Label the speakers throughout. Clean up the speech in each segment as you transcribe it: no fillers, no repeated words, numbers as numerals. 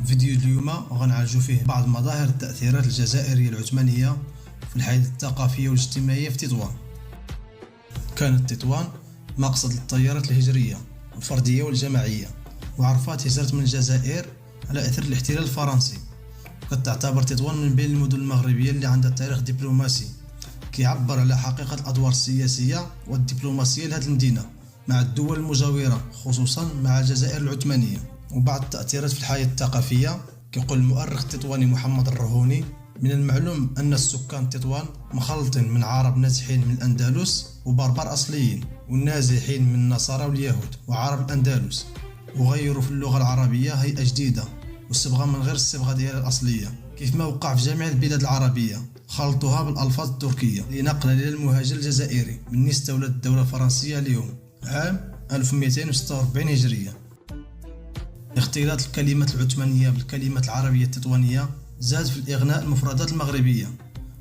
Speaker 1: فيديو اليوم غنعالجوا فيه بعض مظاهر التأثيرات الجزائرية العثمانية في الحياة الثقافية والاجتماعية في تطوان. كانت تطوان مقصد للتيارات الهجرية الفردية والجماعية، وعرفات هجرة من الجزائر على إثر الاحتلال الفرنسي. كتعتبر تطوان من بين المدن المغربية اللي عندها تاريخ دبلوماسي كيعبر على حقيقة الأدوار السياسية والدبلوماسية لهذه المدينة مع الدول المجاورة، خصوصا مع الجزائر العثمانية. وبعض التأثيرات في الحياة الثقافية، كيقول المؤرخ التطواني محمد الرهوني: من المعلوم أن السكان تطوان مخلطين من عرب نازحين من الأندلس وبربر أصليين، والنازحين من النصارى واليهود وعرب الأندلس، وغيروا في اللغة العربية هيئة جديدة والصبغة من غير الصبغة ديالها الأصلية، كيف ما وقع في جميع البلاد العربية. خلطوها بالألفاظ التركية لنقل للمهاجر الجزائري من استولت الدولة الفرنسية اليوم عام 1246 هجرية. اختلاط الكلمات العثمانية بالكلمات العربية التطوانية زاد في الإغناء المفردات المغربية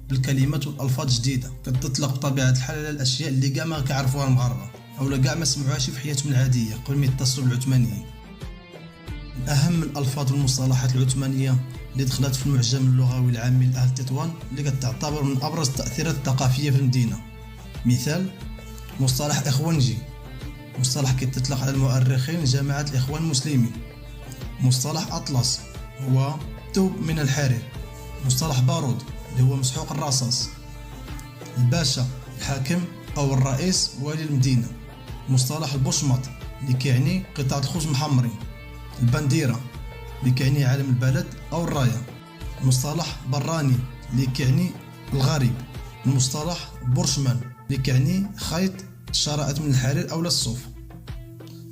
Speaker 1: بالكلمات والألفاظ جديدة كتطلق بطبيعة الحال على الأشياء اللي كاع ما كيعرفوها المغاربة أو كاع ما سمعوهاش في حياتهم العادية قبل ما يتصلوا بالعثمانيين. من أهم الألفاظ والمصطلحات العثمانية اللي دخلت في المعجم اللغوي العامي لأهل تطوان اللي كتعتبر من أبرز التأثيرات الثقافية في المدينة. مثال: مصطلح إخوانجي، مصطلح كيتطلق على المؤرخين جماعة الإخوان المسلمين. مصطلح أطلس هو ثوب من الحرير. مصطلح بارود اللي هو مسحوق الرصاص. الباشا الحاكم أو الرئيس والي المدينة. مصطلح البوشمط اللي كيعني قطعة الخبز محمرين. البنديرة اللي كيعني علم البلد أو الراية. مصطلح براني اللي كيعني الغريب. المصطلح بورشمان اللي كيعني خيط الشرائط من الحرير أو الصوف.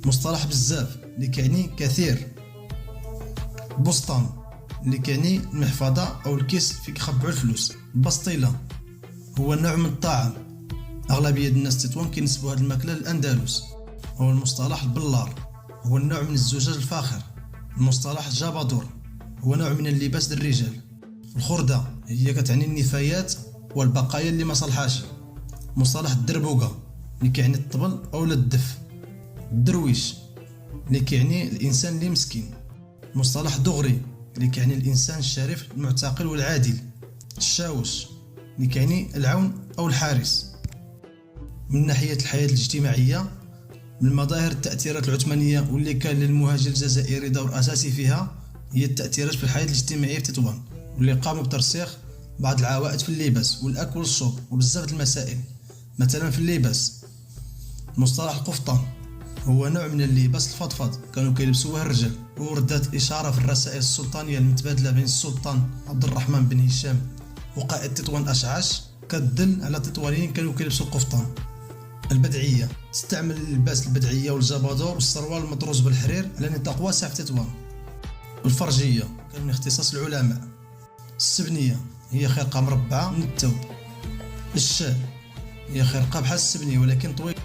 Speaker 1: مصطلح بزاف اللي كيعني كثير. بسطام اللي كيعني المحفظة أو الكيس فيك يخبعوا الفلوس. بسطيلة هو نوع من الطعام، أغلبية الناس تطوان كينسبوا هذه الماكلة للأندلس. هو المصطلح البلار هو النوع من الزجاج الفاخر. المصطلح الجابادور هو نوع من اللباس للرجال. الخردة هي كتعني النفايات والبقايا اللي ما صلحاش. مصطلح الدربوقة اللي كيعني الطبل أو الدف. الدرويش اللي كيعني الإنسان اللي مسكين. مصطلح دغري اللي كيعني الإنسان الشريف المعتقل والعادل. الشاوش اللي كيعني العون أو الحارس. من ناحية الحياة الاجتماعية، من مظاهر التأثيرات العثمانية واللي كان للمهاجر الجزائري دور أساسي فيها هي التأثيرات في الحياة الاجتماعية في تطوان، واللي قاموا بترسيخ بعض العوائد في اللباس والأكل والشرب وبزاف المسائل. مثلا في اللباس، مصطلح القفطان هو نوع من اللباس الفضفاض كانوا كيلبسوه الرجال، وردات إشارة في الرسائل السلطانية المتبادلة بين السلطان عبد الرحمن بن هشام وقائد تطوان أشعاش كتدل على التطوانيين كانوا كيلبسوا القفطان. البدعية تستعمل اللباس البدعية والجبادور والسروال المطروز بالحرير على نطاق واسع في تطوان. الفرجية كان من اختصاص العلماء. السبنية هي خرقة مربعة من الثوب. الشال هي خرقة بحال السبنية ولكن طويلة.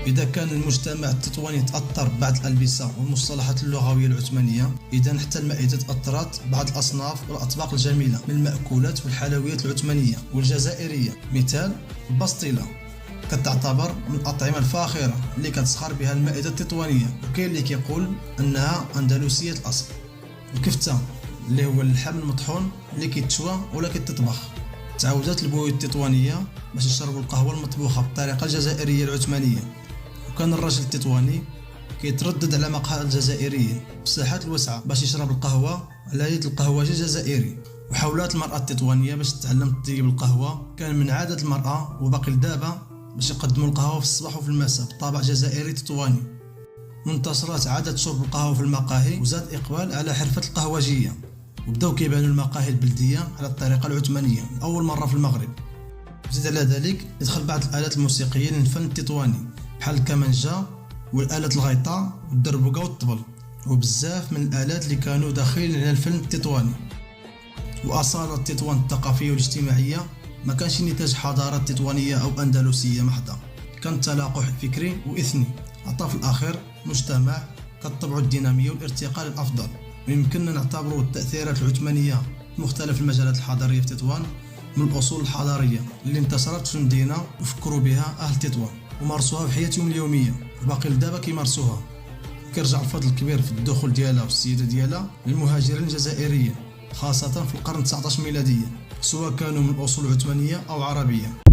Speaker 1: إذا كان المجتمع التطواني تأثر ببعض الألبسة والمصطلحات اللغوية العثمانية، إذا حتى المائدة تأثرت بعض الأصناف والأطباق الجميلة من المأكولات والحلويات العثمانية والجزائرية. مثال: البسطيلة كتعتبر من الأطعمة الفاخرة اللي كتسخر بها المائدة التطوانية، وكاين اللي كيقول أنها أندلسية الأصل. الكفتة اللي هو اللحم المطحون اللي كيتشوى ولا كيتطبخ. تعودت البيوت التطوانية باش يشربوا القهوة المطبوخة بالطريقة الجزائرية العثمانية، وكان الرجل التطواني كيتردد على مقهى الجزائريين بالساحات الواسعة باش يشرب القهوة على يد القهوجي الجزائري. وحاولت المرأة التطوانية باش تتعلم تطيب القهوة، كان من عادة المرأة وباقي لدابا باش يقدموا القهوة في الصباح وفي المساء بطابع جزائري تطواني. منتصرات عادة شرب القهوة في المقاهي، وزاد إقبال على حرفة القهوجية، وبداو كيبانوا المقاهي البلدية على الطريقة العثمانية لأول مرة في المغرب. زيد على ذلك يدخل بعض الآلات الموسيقية للفن التطواني بحال الكمانجة والآلة الغيطة والدربوقة والطبل، وبزاف من الآلات اللي كانوا داخلين على الفن التطواني. وأصالة تطوان الثقافية والاجتماعية ما كانش نتاج حضارة تطوانية أو أندلسية محضة، كان تلاقح فكري وإثني عطى في الأخير مجتمع كالطبع الدينامية والارتقاء للأفضل. ويمكننا نعتبر التأثيرات العثمانية في مختلف المجالات الحضارية في تطوان من الأصول الحضارية اللي انتشرت في المدينة وفكروا بها أهل تطوان ومارسوها في حياتهم اليومية، وباقي لدابا كيمارسوها. كيرجع الفضل الكبير في الدخول ديالها والسيادة ديالها للمهاجرين الجزائريين، خاصة في القرن 19 ميلاديا، سواء كانوا من أصول عثمانية أو عربية.